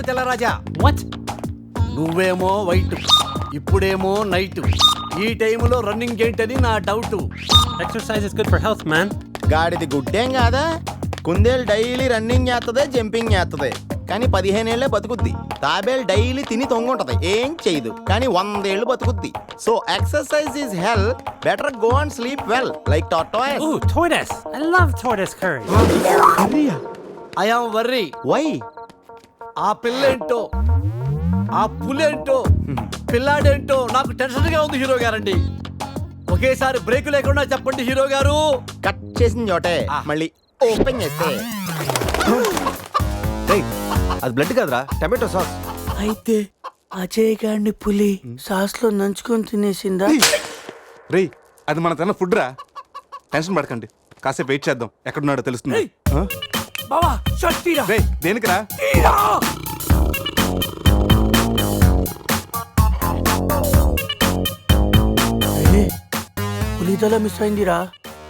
చూడు తెల్లరాజా. వాట్? నువ్వేమో వైట్, ఇప్పుడేమో నైట్. ఈ టైంలో రన్నింగ్ ఏంటని నా doubt. Exercise is good for health, man. గాడిది గుడ్డేం కాదా? కుందేలు డైలీ రన్నింగ్ చేస్తుంది, జంపింగ్ చేస్తుంది, కానీ 15 ఏళ్లే బతుకుద్ది. తాబేలు డైలీ తిని తొంగుంటది, ఏం చేయదు, కానీ 100 ఏళ్ళు బతుకుద్ది. So exercise is health, better go and sleep well like tortoise. Ooh, tortoise. I love tortoise curry. I am worry. Why? ఆ పిల్లేంటో, ఆ పులేంటో, పిల్లాడేంటో నాకు టెన్షన్ గా ఉంది హీరో గారండి. ఒకేసారి బ్రేక్ లేకుండా చెప్పండి హీరో గారు. కట్ చేసిన చోటే మళ్ళీ ఓపెన్ చేస్తే అది బ్లడ్ కాదురా, టమాటో సాస్. అయితే అజయ్ గారిని పులి సాస్ లో నంచుకొని తినేసిందా? రేయ్, అది మన తిన్న ఫుడ్ రా. టెన్షన్ పడకండి, కాసేపు వెయిట్ చేద్దాం, ఎక్కడున్నాడో తెలుస్తుంది. బావా షర్ట్ తీరా. రేయ్, దేనికిరా? పులిదల మిస్ అయిందిరా.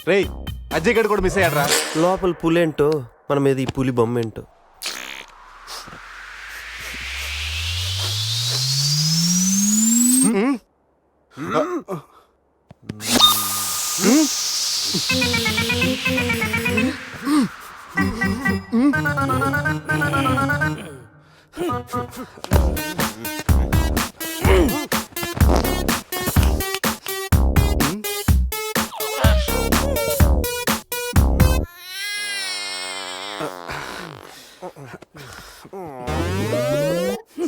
రేయ్, అజయ్ గడ్ కూడా మిస్ అయ్యాడ్రా. లోపల పులేంటో మన మీద ఈ పులి బొమ్మ ఏంటో.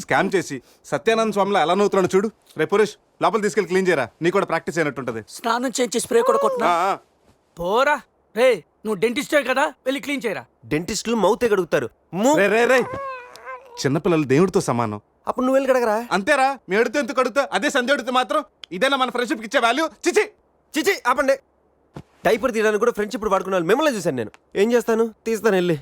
స్కామ్ చేసి సత్యానంద స్వామిలో ఎలా నవ్వుతున్నాడు చూడు. రేపు పురేష్ లోపల తీసుకెళ్ళి క్లీన్ చేయరా, నీ కూడా ప్రాక్టీస్ అయినట్టుంటది. స్నానం చేయించి స్ప్రే కూడా కొట్టినా పోరా. రే నువ్వు డెంటిస్టే కదా, వెళ్ళి క్లీన్ చేయరా. డెంటిస్టులు మౌతే గడుగుతారు. రే రే రే, చిన్నపిల్లలు దేవుడితో సమానం. అప్పుడు నువ్వు వెళ్ళి కడగరా. అంతేరా, మీ అడితే ఎందుకు అడుగుతా, అదే సంధ్య అడిగితే మాత్రం ఇదేనా మన ఫ్రెండ్షిప్ ఇచ్చే వాల్యూ? చిచి చిచి ఆపండి. టైపర్ తీయడానికి కూడా ఫ్రెండ్స్ ఇప్పుడు వాడుకున్నాను. మిమ్మల్ని చూశాను నేను. ఏం చేస్తాను, తీస్తాను వెళ్ళి.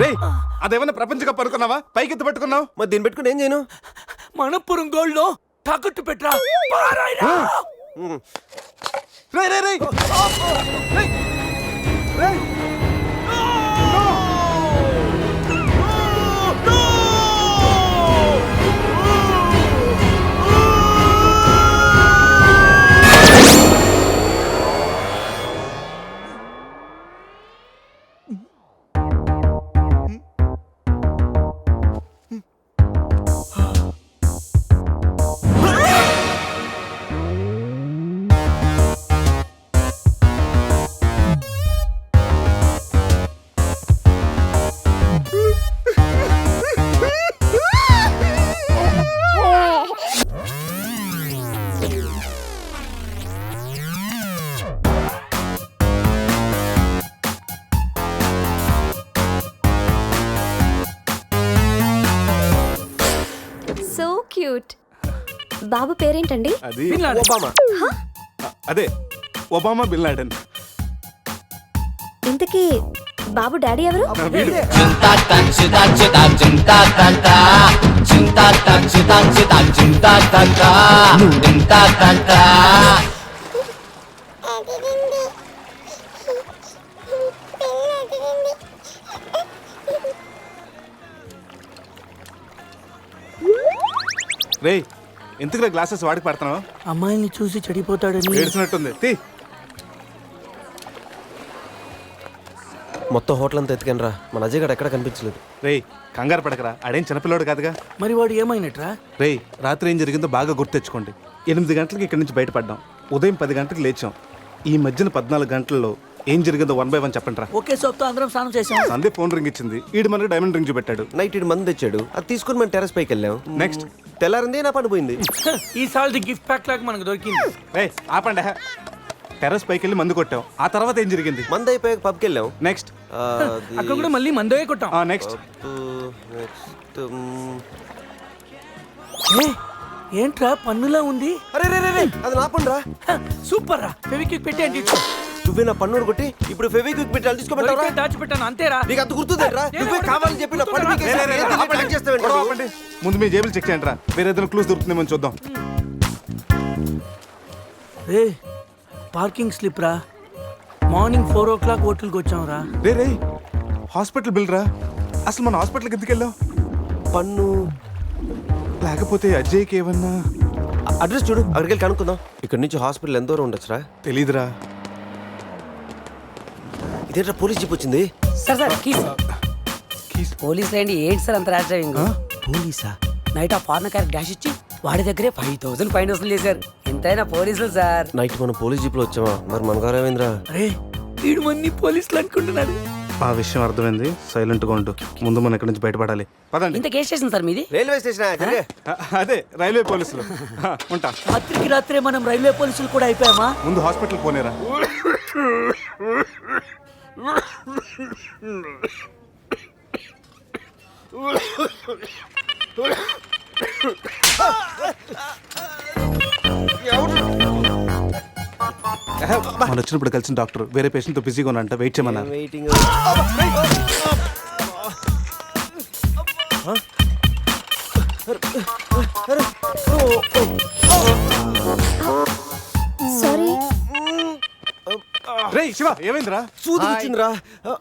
రేయ్, అదేమన్నా ప్రపంచ కప్ అనుకున్నావా? పైకి ఎత్తి పట్టుకున్నావు. మరి దీన్ని పెట్టుకుని ఏం చేయను? మనపురం గోల్డ్ లో తాకట్టు పెట్టరా. పారాయిరా. రేయ్ రేయ్ రేయ్ రేయ్ రేయ్, క్యూట్. బాబు పేరేంటండి? అది ఒబామా. అదే ఒబామా బిన్ లాడెన్. ఇంతకీ బాబు డాడీ ఎవరు? రేయ్, ఎందుకురా గ్లాసెస్ వాడికి పడుతున్నావు? అమ్మాయిని చూసి చెడిపోతాడని. ఏడ్చినట్టుంది. తీ. మొత్తం హోటల్ అంతా ఎత్తుకాను రా, మన అజయ్ గడ ఎక్కడ కనిపించలేదు. రేయ్, కంగారు పడకరా, ఆడేం చిన్నపిల్లోడు కాదుగా. మరి వాడు ఏమైనట్రా? రేయ్, రాత్రి ఏం జరిగిందో బాగా గుర్తెచ్చుకోండి. 8 గంటలకి ఇక్కడి నుంచి బయటపడ్డాం, ఉదయం 10 గంటలకు లేచాం. ఈ మధ్యన 14 గంటల్లో ఏం జరిగిందో 1 by 1 చెప్పండి రా. ఒకే సోప్తో అందరం స్నానం చేసాం. సందీప్ ఫోన్ రింగ్ ఇచ్చింది, ఈడు మనకి డైమండ్ రింగ్ చూపెట్టాడు. నైట్ ఇటు మంది తెచ్చాడు, అది తీసుకుని మనం టెర్రస్ పైకి వెళ్ళాం. నెక్స్ట్ తెల్లారింది, నా పని పోయింది. ఈ సాల్ది గిఫ్ట్ ప్యాక్ లాగా మనకు దొరికింది. రేయ్ ఆపండి, టెర్రస్ పైకి వెళ్ళి మందు కొట్టాం. ఆ తర్వాత ఏం జరిగింది? మంది అయిపోయాక పబ్కి వెళ్ళాం. నెక్స్ట్ అక్కడ కూడా మళ్ళీ మందే కొట్టాం. నెక్స్ట్ ఏంట్రా పన్నులా ఉంది? అరే రే రే, అది నా పని రా. సూపర్ రా, ఫెవిక్విక్ పెట్టి అంటించు. నువ్వే నా పన్నుడు కొట్టి ఇప్పుడు ఫెవిక్విక్ పెట్టాలి తీసుకోమంటావా దొరికితే దాచిపెట్టాను అంతేరా. నీకు అంత గుర్తుందేట్రా నువ్వే కావాలని చెప్పి నా పన్ను పీకేసి ఏం తెలియదు ప్లాన్ చేస్తావేంట్రా నువ్వు? ఆపండి. ముందు మీ జేబులు చెక్ చేయండి రా, వేరే ఏదైనా క్లూస్ దొరుకుతుందేమో చూద్దాం. రే పార్కింగ్ స్లిప్ రా. మార్నింగ్ 4 o'clock హోటల్కి వచ్చాం రా. రే రే హాస్పిటల్ బిల్ రా. అసలు మన హాస్పిటల్కి ఎందుకు వెళ్ళావు? పన్ను లేకపోతే అజయ్కి ఏమన్నా అడ్రస్ చూడు, అక్కడికి వెళ్ళి కనుక్కుందాం. ఇక్కడ నుంచి హాస్పిటల్ ఎంత దూరం ఉండొచ్చురా? తెలీదురా. ఇదేంట్రా పోలీస్ జీప్ వచ్చింది? Sir sir keys keys. పోలీసులు ఏంటి సార్ అంత ర్యాష్ డ్రైవింగ్? పోలీసా? నైట్ ఆ ఫారెన్ కార్ డాష్ ఇచ్చి వాడి దగ్గరే 5,000 ఫైన్ వసూలు చేశారు. ఎంతైనా పోలీసులు సార్. నైట్ మనం పోలీస్ జీప్ లో వచ్చామా? మరి మన గారు ఏమైందిరా? రే వీడు మన్ని పోలీసులు అనుకుంటున్నాడు. ఆ విషయం అర్థమైంది, సైలెంట్ గా ఉంటూ ముందు మనం ఇక్కడి నుంచి బయటపడాలి. పదండి. ఇంత కేసు చేసింది సార్ మీది? రైల్వే స్టేషన్ అదే రైల్వే పోలీసులు. ఉంటా. రాత్రికి రాత్రే మనం రైల్వే పోలీసులు కూడా అయిపోయామా? ముందు హాస్పిటల్ పోనేరా. మనం వచ్చినప్పుడు కలిసిన డాక్టర్ వేరే పేషెంట్ తో బిజీగా ఉన్నంట, వెయిట్ చేయమన్నారు. వెయిటింగ్. సారీ. రే శివ ఏమైందిరా? సూది వచ్చిందిరా.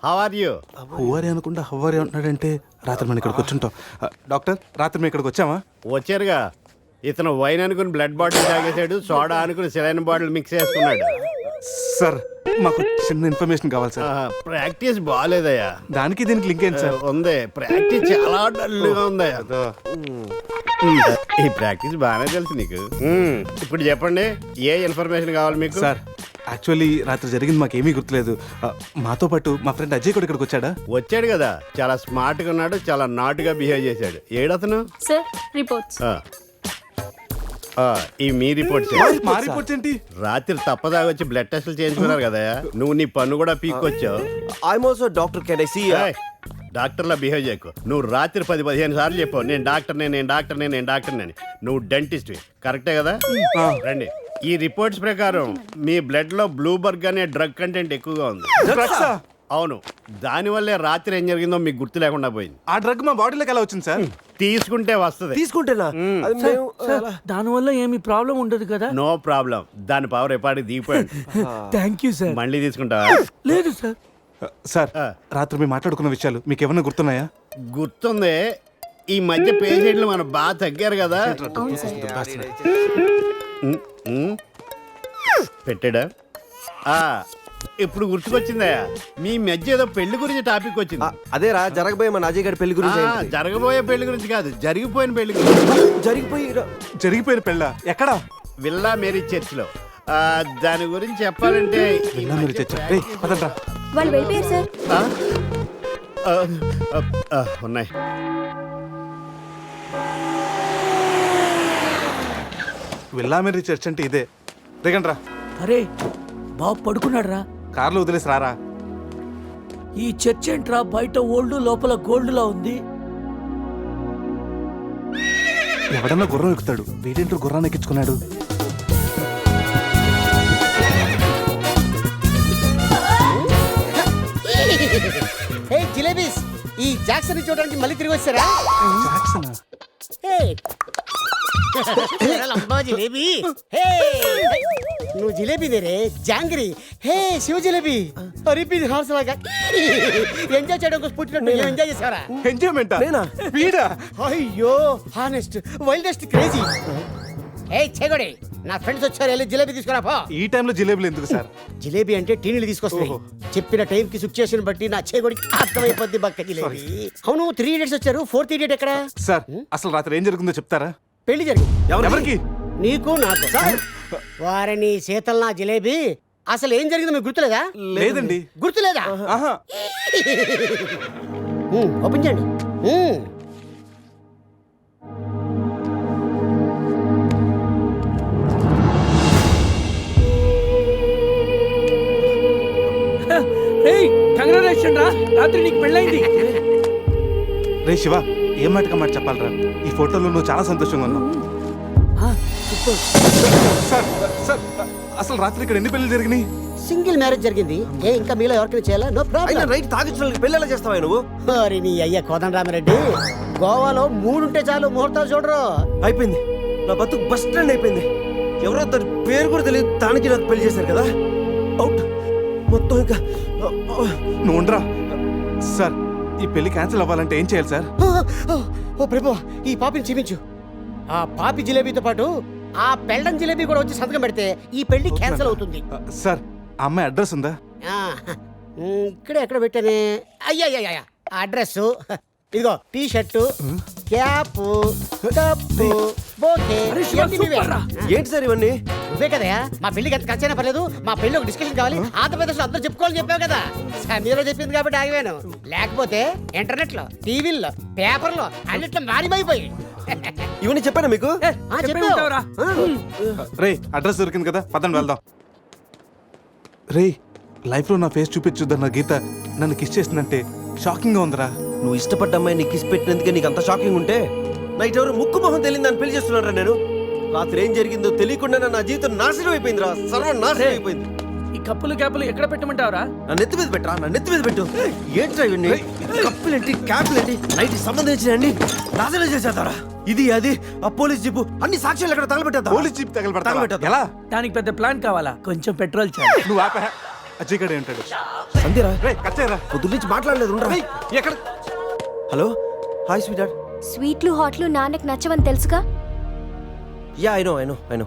How are you? హువారి అనుకుంటా హువారి అంటున్నాడంటే రాత్రి మనం ఇక్కడికి వచ్చుంటాం. డాక్టర్ రాత్రి మేము ఇక్కడికి వచ్చామా? వచ్చారుగా. ఇతను వైన్ అనుకుని బ్లడ్ బాటిల్ తాగేశాడు, సోడా అనుకుని సెలైన్ బాటిల్ మిక్స్ చేసుకున్నాడు. సార్ మాకు చిన్న ఇన్ఫర్మేషన్ కావాలి సార్. ప్రాక్టీస్ బాగాలేదయ్యా. దానికి దీనికి లింక్ ఏంటి సార్? ఉంది, ప్రాక్టీస్ చాలా డల్గా ఉందయ్యా. ఈ ప్రాక్టీస్ బాగానే తెలుసు నీకు. ఇప్పుడు చెప్పండి, ఏ ఇన్ఫర్మేషన్ కావాలి మీకు? సార్ యాక్చువల్లీ రాత్రి జరిగింది మాకేమీ గుర్తులేదు. మాతో పాటు మా ఫ్రెండ్ అజయ్ కూడా ఇక్కడికి వచ్చాడా? వచ్చాడు కదా, చాలా స్మార్ట్ గా ఉన్నాడు, చాలా నాటుగా బిహేవ్ చేశాడు. ఏడతను? Sir reports. ఈ మీ రిపోర్ట్స్. మా రిపోర్ట్స్ ఏంటి? రాత్రి తప్పదాగా వచ్చి బ్లడ్ టెస్ట్లు చేయించుకున్నారు కదా, నువ్వు నీ పన్ను కూడా పీక్కొచ్చావు. I'm also doctor. Can I see? డాక్టర్లా బిహేవ్ చేయకు. నువ్వు రాత్రి 10-15 సార్లు చెప్పావు నేను డాక్టర్నే, నేను డాక్టర్నే, నేను డాక్టర్నే అని. నువ్వు డెంటిస్ట్ కరెక్టే కదా? రండి. ఈ రిపోర్ట్స్ ప్రకారం మీ బ్లడ్ లో బ్లూబర్గ్ అనే డ్రగ్ కంటెంట్ ఎక్కువగా ఉంది. డ్రగ్సా? అవును, దానివల్లే రాత్రి ఏం జరిగిందో మీకు గుర్తు లేకుండా పోయింది. ఆ డ్రగ్ మా బాడీలోకి ఎలా వచ్చింది సార్? తీసుకుంటే వస్తుంది. తీసుకుంటేనా? అది మేము దానివల్ల ఏమి ప్రాబ్లం ఉండదు కదా? No problem. దాని పవర్ ఎప్పటికి దిగిపోయాడు. Thank you sir. మళ్ళీ తీసుకుంటావా? లేదు సార్. సార్ రాత్రి మేము మాట్లాడుకున్న విషయాలు మీకు ఏమైనా గుర్తున్నాయా? గుర్తుంది. ఈ మధ్య పేషెంట్లు మనం బాగా తగ్గారు కదా. పెట్టాడా? ఇప్పుడు గుర్తుకొచ్చిందా? మీ మధ్య ఏదో పెళ్లి గురించి టాపిక్ వచ్చింది. అదేరా జరగబోయే మన అజయ్ గారి పెళ్లి గురించి. జరగబోయే పెళ్లి గురించి కాదు, జరిగిపోయిన పెళ్లి గురించి. జరిగిపోయిన పెళ్ళ ఎక్కడా? విల్లా మేరీ చర్చ్ లో. దాని గురించి చెప్పాలంటే వెళ్ళా మీరు చచ్చా. రేయ్, పదండ్రా. వాళ్ళు వెళ్ళిపోయారు సార్. ఉన్నాయి. వెళ్ళా మీరు చర్చ్ అంటే ఇదే. దిగండ్రా. అరే బాబు పడుకున్నాడు రా. కార్లో వదిలేసి రారా. ఈ చర్చ్ ఏంట్రా బయట ఓల్డ్ లోపల గోల్డ్ లా ఉంది. ఎవడన్నా గుర్రం ఎక్కుతాడు, వీడేంటో గుర్రాన్ని ఎక్కించుకున్నాడు. జిలేబీస్, ఈ జాక్సన్ చూడడానికి మళ్ళీ తిరిగి వచ్చారా? జాక్సనా? జిలేబీ, నువ్వు జిలేబీ దేరే జాంగ్రీ. హే శివ జిలేబీ, రిపీట్ హార్స్ లాగా ఎంజాయ్ చేయడం కోసం పుట్టినట్టు ఎంజాయ్ చేసారా? ఎంజాయ్మెంట్ వీడా? అయ్యో హానెస్ట్ వైల్డెస్ట్ క్రేజీ. ఏ చెగొడి, నా ఫ్రెండ్స్ వచ్చారు, వెళ్ళి జిలేబీ తీసుకురా పో. ఈ టైంలో జిలేబులు ఎందుకు సార్? జిలేబీ అంటే టీనీలు తీసుకొస్తాయి. చెప్పిన టైం కి సిచ్యుయేషన్ బట్టి నా చేగొడికి అర్థమైపోద్ది బక్క జిలేబీ. అవును, 3 idiots వచ్చారు, 4th idiot ఎక్కడ? సార్ అసలు రాత్రి ఏం జరుగుతుందో చెప్తారా? పెళ్లి జరిగింది. ఎవరికి? నీకు నాకు. వారిని శీతల్ నా జిలేబీ, అసలు ఏం జరిగిందో మీకు గుర్తులేదా? లేదండి. గుర్తులేదా? ఆహా. ఓపెన్ చేయండి. కంగ్రాచులేషన్ రా, రాత్రి నీకు పెళ్ళైంది. రే శివ, ఏం మాటగా మాట చెప్పాలరా? ఈ ఫోటోలో నువ్వు చాలా సంతోషంగా ఉన్నావు. సార్ సార్ అసలు రాత్రి ఇక్కడ ఎన్ని పెళ్లి జరిగినాయి? సింగిల్ మ్యారేజ్ జరిగింది. ఏ ఇంకా మీలో ఎవరికైనా చేయాలా? నో అయినా ప్రాబ్లం. రైట్ తాగించిన వాళ్ళకి పెళ్ళి ఎలా చేస్తావా నువ్వు? మరి నీ అయ్య కోదండరామిరెడ్డి, గోవాలో 3 ఉంటే చాలు ముహూర్తాలు చూడరు. అయిపోయింది, నా బతుకు బస్ స్టాండ్ అయిపోయింది. ఎవరో తన పేరు కూడా తెలియదు, దానికి నాకు పెళ్లి చేశారు కదా. అవుట్ మొత్తం ఇంకా నువ్వు ఉండరా సార్. ఈ పెళ్లి క్యాన్సిల్ అవ్వాలంటే ఏం చేయాలి సార్? ఓ ప్రభు, ఈ పాపిని క్షమించు. ఆ పాపి జిలేబీతో పాటు ఆ పెళ్ళం జిలేబీ కూడా వచ్చి సంతకం పెడితే ఈ పెళ్లి క్యాన్సిల్ అవుతుంది. సార్ ఆ అమ్మాయి అడ్రస్ ఉందా? ఆ, ఇక్కడే ఎక్కడ పెట్టానే? అయ్యా అడ్రస్ ఇదిగో, T shirt, cap, cup, bouquet. అరే శివ, ఇవన్నీ నువ్వే. సూపర్ రా. ఏంటి సార్ ఇవన్నీ? నువ్వే కదయా మా పెళ్లికి ఎంత ఖర్చైనా పర్లేదు, మా పెళ్లి ఒక డిస్కషన్ కావాలి, ఆంధ్రప్రదేశ్ లో అందరూ చెప్పుకోవాలని చెప్పావు కదా. సమీర చెప్పింది కాబట్టి ఆగిపోయాను, లేకపోతే ఇంటర్నెట్ లో, టీవీల్లో, పేపర్లో అన్నిట్లో మారిపోయి. ఇవన్నీ చెప్పాను మీకు? చెప్పే ఉంటావురా. రే అడ్రస్ దొరికింది కదా, పదండి వెళ్దాం. రే లైఫ్ లో నా ఫేస్ చూపించుద్దన్న గీత నన్ను కిస్ చేసిందంటే షాకింగ్ గా ఉందిరా. నువ్వు ఇష్టపడ్డ అమ్మాయి నీకు కిస్ పెట్టినందుకే నీకు అంత షాకింగ్ ఉంటే, నైట్ ఎవరు ముక్కు మొహం తెలియదు అని పెళ్లి చేస్తున్నారా? నేను రాత్రి ఏం జరిగిందో తెలియకుండా నా జీవితం నాశనం అయిపోయిందిరా, సర్వం నాశనం అయిపోయింది. ఈ కప్పులు క్యాపులు ఎక్కడ పెట్టమంటావురా? నా నెత్తి మీద పెట్టరా, నా నెత్తి మీద పెట్టు. ఏంట్రా ఇవన్నీ? కప్పులేంటి, క్యాప్లేంటి, నైట్ సంబంధించిన నాశనం చేసేద్దారా. ఇది అది ఆ పోలీస్ జీపు అన్ని సాక్ష్యాలు ఎక్కడ తగలబెట్టేద్దా? Police jeep తగలబెట్టేద్దా? తగలబెట్టా ఎలా? దానికి పెద్ద ప్లాన్ కావాలా? కొంచెం పెట్రోల్ చాలు. నువ్వు ఆపా. అజయ్ గడే ఉంటాడు. సంధ్యరా రే కచ్చేరా. పొద్దు నుంచి మాట్లాడలేదు, ఉండరా. ఎక్కడ? Hello, hi sweet dad. స్వీట్లు హాట్లు నాన్నకి నచ్చవని తెలుసుగా. Yeah I know.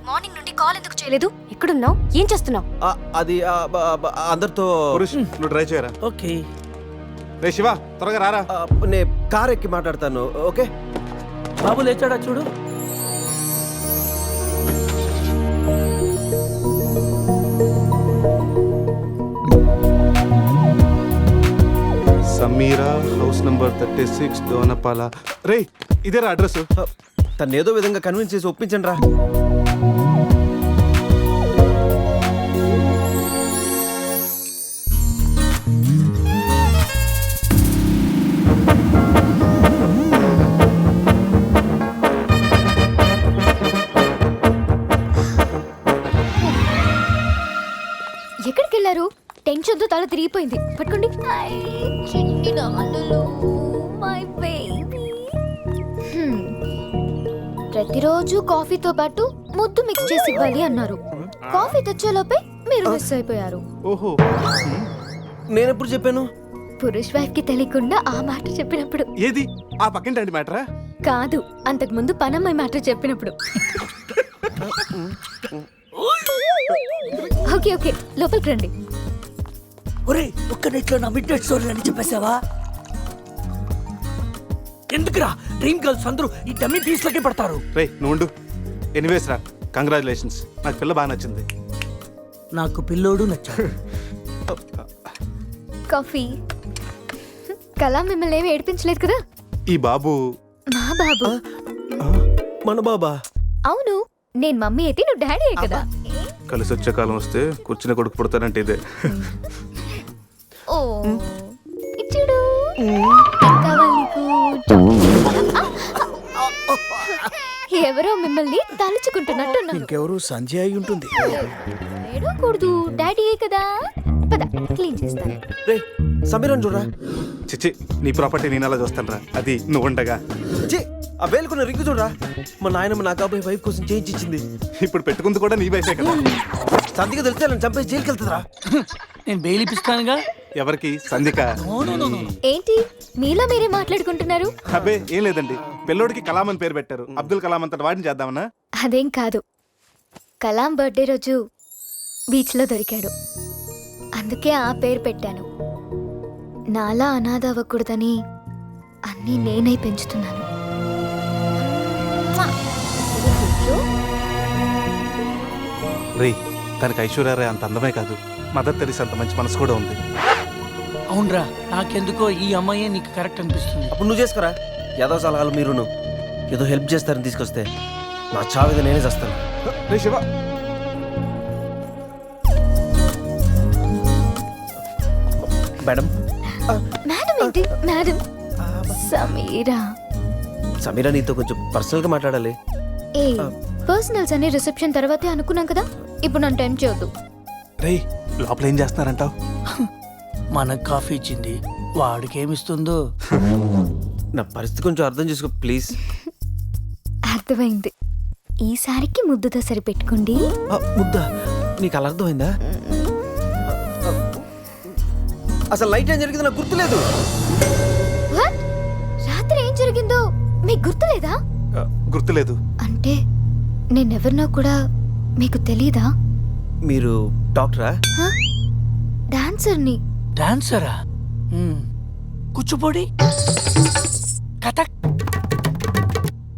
మార్నింగ్ నుండి కాల్ ఎందుకు చేయలేదు? ఎక్కడున్నావు? ఏం చేస్తున్నావు? అది అందరితో పురుష్ నువ్వు ట్రై చేయరా. ఓకే. రే శివ త్వరగా రారా. నేను కార్ ఎక్కి మాట్లాడతాను. ఓకే బాబు లేచాడా చూడు. Sameera house number 36 Dona Paula. రే ఇదేరా అడ్రస్. తను ఏదో విధంగా కన్విన్స్ చేసి ఒప్పించండి రా. ఎక్కడికి వెళ్ళారు? టెన్షన్ తో తల తిరిగిపోయింది. పట్టుకోండి. చిన్ని నాన్నలు, మై బేబీ. ప్రతిరోజు కాఫీతో పాటు ముద్దు మిక్స్ చేసి ఇవ్వాలి అన్నారు. కాఫీ తెచ్చేలోపే మీరు మిస్ అయిపోయారు. ఓహో నేను ఎప్పుడు చెప్పాను? పురుష్ వైఫ్ కి తెలియకుండా ఆ మాట చెప్పినప్పుడు. ఏది ఆ పక్కింటి మ్యాటరా? కాదు, అంతకు ముందు పనమ్మాయి మాట చెప్పినప్పుడు. ఓకే ఓకే, లోపలికి రండి. ఒరే, ఒక్క నెట్లో నా మిడ్ నైట్ స్టోరీ అని చెప్పేసావా? ఎందుకురా డ్రీమ్ గర్ల్స్ అందరూ ఈ డమ్మీ పీస్లకే పడతారు? రే నువ్వు ఉండు. ఎనీవేస్ రా, కంగ్రాచులేషన్స్. నాకు పిల్ల బాగా నచ్చింది. నాకు పిల్లోడు నచ్చాడు. కాఫీ. కళా మిమ్మల్ని ఏమి ఏడిపించలేదు కదా? ఈ బాబు మా బాబు. మన బాబా? అవును, నేను మమ్మీ అయితే నువ్వు డాడీ కదా. కలిసి వచ్చే కాలం వస్తే కూర్చుని కొడుకు పుడతానంటే ఇదే. ఓ ఇచ్చుడు. ఏం కావాలి నీకు? ఎవరో మిమ్మల్ని తలుచుకుంటున్నట్టున్నారు. ఇంకెవరు సంజయ్ అయి ఉంటుంది. ఏడవకూడదు, డాడీ కదా. పద క్లీన్ చేస్తాను. రే సమీరన్ చూడరా. చిచ్చి నీ ప్రాపర్టీ నేను అలా చూస్తాను రా. అది నువ్వు ఉండగా. ఛీ, ఆ వేలుకున్న రింగు చూడరా. మా నాయనమ్మ నా కాబోయే వైఫ్ కోసం చేయించి ఇచ్చింది. ఇప్పుడు పెట్టుకుంది కూడా నీ వయసే కదా. సంధిగా తెలిస్తే నన్ను చంపేసి జైలుకి వెళ్తుందిరా. నేను బెయిల్ ఇప్పిస్తానుగా. ఎవరికి? సంధిక. ఏంటి మీలో మీరే మాట్లాడుకుంటున్నారు? అబ్బే ఏం లేదండి, పిల్లోడికి కలాం అని పేరు పెట్టారు. అబ్దుల్ కలాం అంతటి వాడిని చేద్దామన్నా. అదేం కాదు, కలాం బర్త్డే రోజు బీచ్లో దొరికాడు, అందుకే ఆ పేరు పెట్టాను. నాలా అనాథ అవ్వకూడదని అన్నీ నేనై పెంచుతున్నాను. రే తనకి ఐశ్వర్యరాయ్ అంత అందమే కాదు, మదర్ తెరీసా అంత మంచి మనసు కూడా ఉంది. అవునరా, నాకెందుకో ఈ అమ్మాయే నీకు కరెక్ట్ అనిపిస్తుంది. అప్పుడు నువ్వు చేసుకురా. ఏదో సలహాలు మీరును ఏదో హెల్ప్ చేస్తారని తీసుకొస్తే నా చావిద నేనే చేస్తాను. రే శివ. మేడం. మేడం ఏంటి మేడం? సమీరా. సమీరా నీతో కొంచెం పర్సనల్ గా మాట్లాడాలి. ఏ పర్సనల్స్ అనే రిసెప్షన్ తర్వాతే అనుకున్నాం కదా, ఇప్పుడు నన్ను టైం చేయొద్దు. రే లోపల ఏం చేస్తున్నారంటావు? మనకు కాఫీ ఇచ్చింది వాడికి ఏమిస్తుందో. నా పరిస్థితి కొంచెం అర్థం చేసుకో ప్లీజ్. అర్థమైంది. ఈసారికి ముద్దుతో సరిపెట్టుకోండి. ముద్దా నీకు అలా అర్థమైందా? అసలు లైట్ ఏం జరిగింది నాకు గుర్తులేదు. What? రాత్రి ఏం జరిగిందో మీకు గుర్తులేదా? గుర్తులేదు. అంటే నేనెవరినో కూడా మీకు తెలీదా? మీరు డాక్టరా? డాన్సర్ని. డాన్సరా? కూచిపూడి, కథక్,